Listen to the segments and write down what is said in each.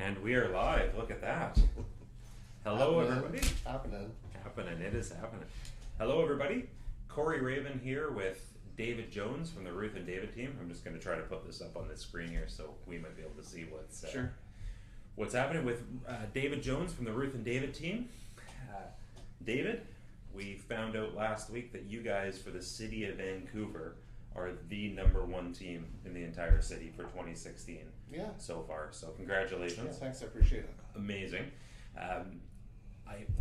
And we are live. Look at that. Hello, everybody. Happening. Happening. It is happening. Hello, everybody. Corey Raven here with David Jones from the Ruth and David team. I'm just going to try to put this up on the screen here so we might be able to see what's happening with David Jones from the Ruth and David team. David, we found out last week that you guys for the city of Vancouver are the number one team in the entire city for 2016 so far. So congratulations. Yeah, thanks. I appreciate it. Amazing.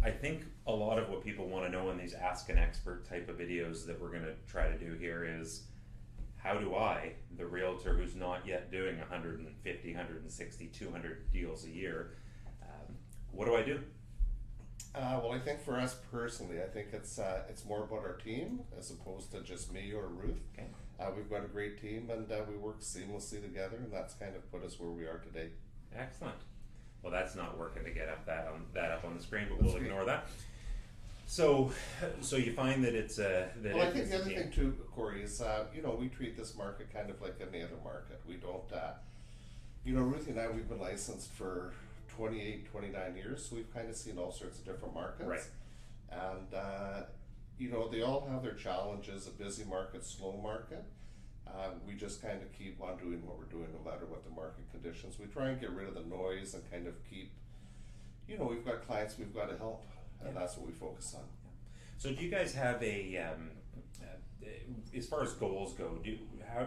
I think a lot of what people want to know in these Ask an Expert type of videos that we're going to try to do here is how do I, the realtor who's not yet doing 150, 160, 200 deals a year, what do I do? Well, I think for us personally, I think it's more about our team as opposed to just me or Ruth. Okay. We've got a great team and we work seamlessly together, and that's kind of put us where we are today. Excellent. Well, that's not working to get up on the screen, but we'll ignore that. So you find that it's I think the other thing too, Corey, is we treat this market kind of like any other market. We don't, Ruth and I, we've been licensed for 28, 29 years, so we've kind of seen all sorts of different markets. Right. And they all have their challenges: a busy market, slow market. We just kind of keep on doing what we're doing no matter what the market conditions. We try and get rid of the noise and kind of keep, we've got clients we've got to help, and that's what we focus on. So do you guys have as far as goals go,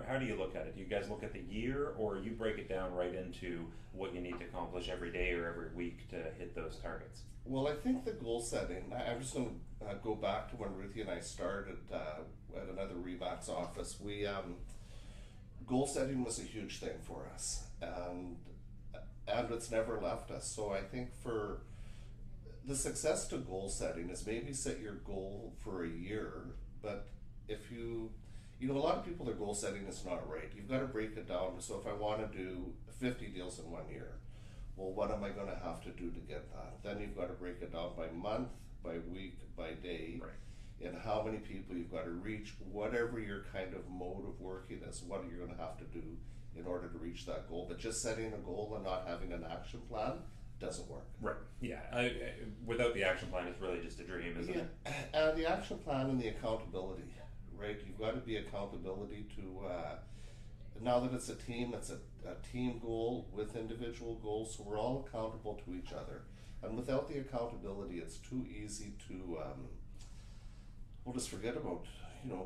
how do you look at it? Do you guys look at the year, or you break it down right into what you need to accomplish every day or every week to hit those targets? Well, I think the goal setting, I'm just going to go back to when Ruthie and I started at another Remax office. We goal setting was a huge thing for us, and it's never left us. So I think for the success to goal setting is maybe set your goal for a year, but if a lot of people, their goal setting is not right. You've got to break it down. So if I want to do 50 deals in 1 year, well, what am I going to have to do to get that? Then you've got to break it down by month, by week, by day, right, and how many people you've got to reach, whatever your kind of mode of working is, what are you going to have to do in order to reach that goal. But just setting a goal and not having an action plan doesn't work. Right. Yeah. Without the action plan, it's really just a dream, isn't it? The action plan and the accountability, right? You've got to be accountability to, now that it's a team, it's a team goal with individual goals, so we're all accountable to each other. And without the accountability, it's too easy to, we'll just forget about,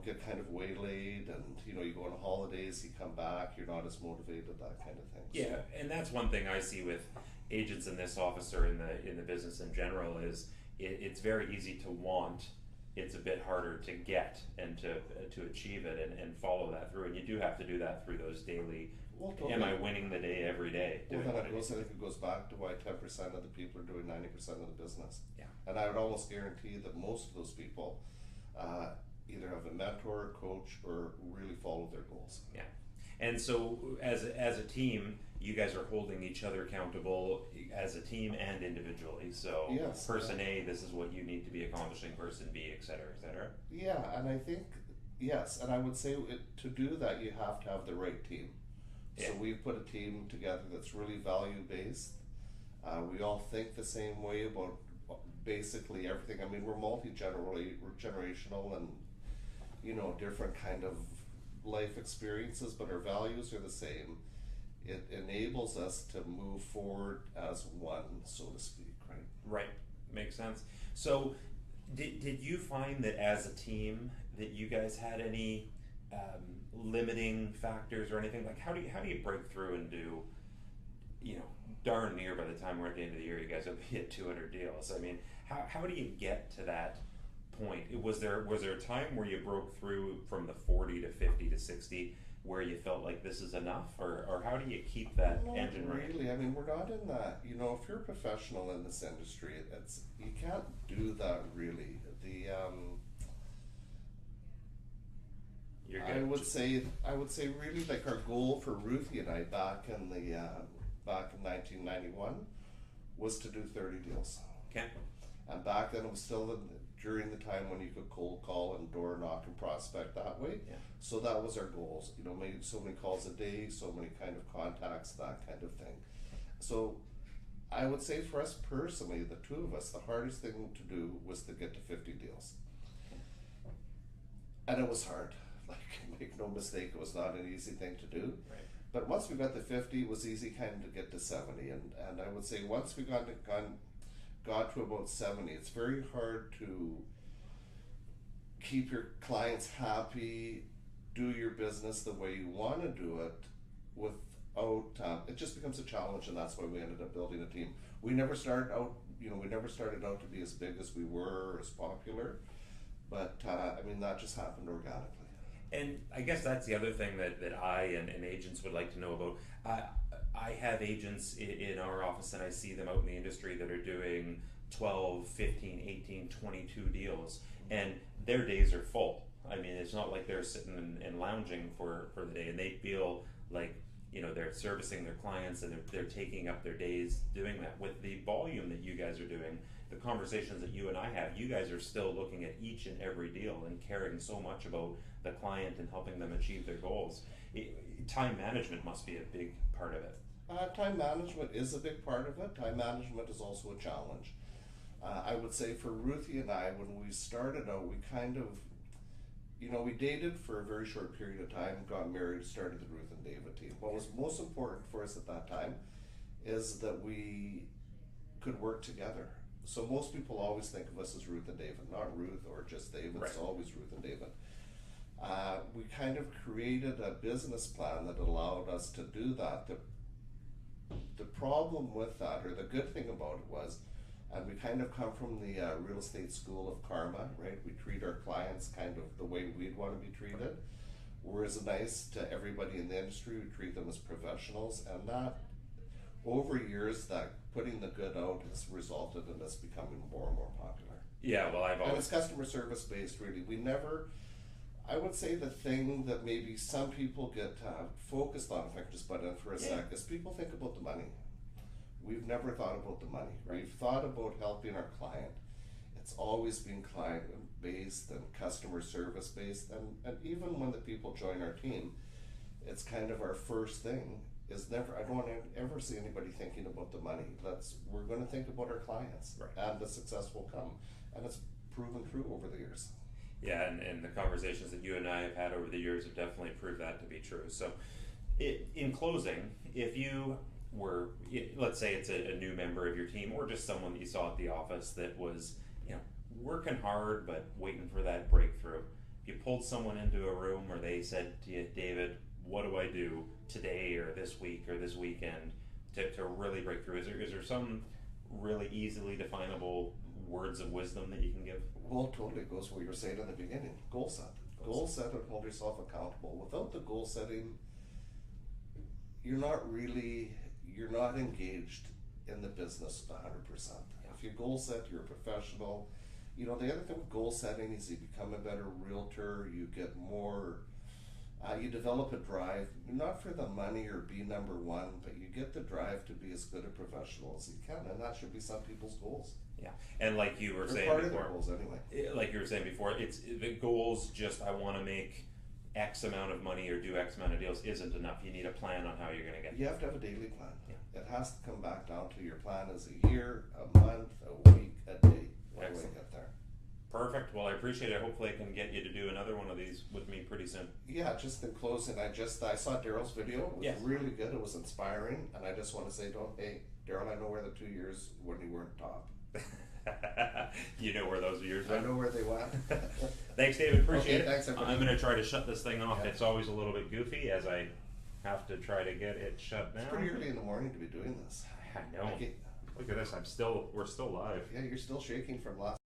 get kind of waylaid, and you go on holidays, you come back, you're not as motivated, that kind of thing. Yeah, and that's one thing I see with agents in this office or in the business in general is it's very easy to want. It's a bit harder to get and to achieve it and follow that through, and you do have to do that through those daily. Well, totally. Am I winning the day every day? Well, then I think it goes back to why 10% of the people are doing 90% of the business. Yeah. And I would almost guarantee that most of those people either have a mentor, coach, or really follow their goals. Yeah. And so as a team, you guys are holding each other accountable as a team and individually. So yes, person A, this is what you need to be accomplishing, person B, et cetera, et cetera. Yeah, and I think, yes, and I would say to do that, you have to have the right team. Yeah. So we've put a team together that's really value-based. We all think the same way about basically everything. I mean, we're multi-generational and, different kind of life experiences, but our values are the same. It enables us to move forward as one, so to speak, right? Right, makes sense. So did you find that as a team that you guys had any limiting factors or anything? Like how do you break through and do, darn near by the time we're at the end of the year, you guys will be at 200 deals. I mean, how do you get to that point? Was there a time where you broke through from the 40 to 50 to 60 where you felt like this is enough, or how do you keep that engine running? Really, I mean, we're not in that. If you're a professional in this industry, you can't do that really. I would say really like our goal for Ruthie and I back in 1991 was to do 30 deals. Okay. And back then it was still during the time when you could cold call and door knock and prospect that way. Yeah. So that was our goals. Made so many calls a day, so many kind of contacts, that kind of thing. So I would say for us personally, the two of us, the hardest thing to do was to get to 50 deals. And it was hard. Like, make no mistake, it was not an easy thing to do. Right. But once we got to 50, it was easy kind of to get to 70. And I would say once we got to about 70, it's very hard to keep your clients happy, do your business the way you want to do it without, it just becomes a challenge, and that's why we ended up building a team. We never started out to be as big as we were or as popular, but I mean, that just happened organically. And I guess that's the other thing that I and agents would like to know about. I have agents in our office, and I see them out in the industry that are doing 12, 15, 18, 22 deals, and their days are full. I mean, it's not like they're sitting and lounging for the day, and they feel like, you know, they're servicing their clients and they're taking up their days doing that. With the volume that you guys are doing, the conversations that you and I have, you guys are still looking at each and every deal and caring so much about the client and helping them achieve their goals. Time management must be a big part of it. Time management is a big part of it. Time management is also a challenge. I would say for Ruthie and I, when we started out, we kind of, we dated for a very short period of time, got married, started the Ruth and David team. What was most important for us at that time is that we could work together. So most people always think of us as Ruth and David, not Ruth or just David. Right. It's always Ruth and David. We kind of created a business plan that allowed us to do that. The problem with that, or the good thing about it was, and we kind of come from the real estate school of karma, right? We treat our clients kind of the way we'd want to be treated. We're as nice to everybody in the industry. We treat them as professionals, and that, over years, that putting the good out has resulted in us becoming more and more popular. Yeah, well, And it's customer service based, really. We never, I would say the thing that maybe some people get focused on, if I could just butt in for a sec, is people think about the money. We've never thought about the money. Right. We've thought about helping our client. It's always been client based and customer service based, and even when the people join our team, it's kind of our first thing is never, I don't want to ever see anybody thinking about the money. We're going to think about our clients, right, and the success will come, and it's proven true over the years. Yeah, and the conversations that you and I have had over the years have definitely proved that to be true. So, in closing, if you were, let's say it's a new member of your team, or just someone that you saw at the office that was, working hard but waiting for that breakthrough, if you pulled someone into a room or they said to you, David, what do I do today or this week or this weekend to really break through? Is there some really easily definable words of wisdom that you can give? Well, totally goes what you were saying in the beginning. Goal set. Goal set and hold yourself accountable. Without the goal setting, you're not engaged in the business 100%. Yeah. If you goal set, you're a professional. The other thing with goal setting is you become a better realtor, you get more, you develop a drive, not for the money or be number one, but you get the drive to be as good a professional as you can, and that should be some people's goals. Yeah, and like you were Or saying part before, of their goals anyway. Like you were saying before, it's the goals. Just I want to make X amount of money or do X amount of deals isn't enough. You need a plan on how you're going to get. You have to have a daily plan. Yeah. It has to come back down to your plan as a year, a month, a week, a day. When we get there. Perfect. Well, I appreciate it. Hopefully I can get you to do another one of these with me pretty soon. Yeah, just in closing, I saw Daryl's video. It was Yes. really good. It was inspiring, and I just want to say, hey, Daryl, I know where the 2 years when you weren't top. You know where those years I went? know where they went. Thanks, David. Appreciate it. Thanks, everybody. I'm going to try to shut this thing off. Yeah. It's always a little bit goofy as I have to try to get it shut down. It's pretty early in the morning to be doing this. I know. Look at this. We're still live. Yeah, you're still shaking from last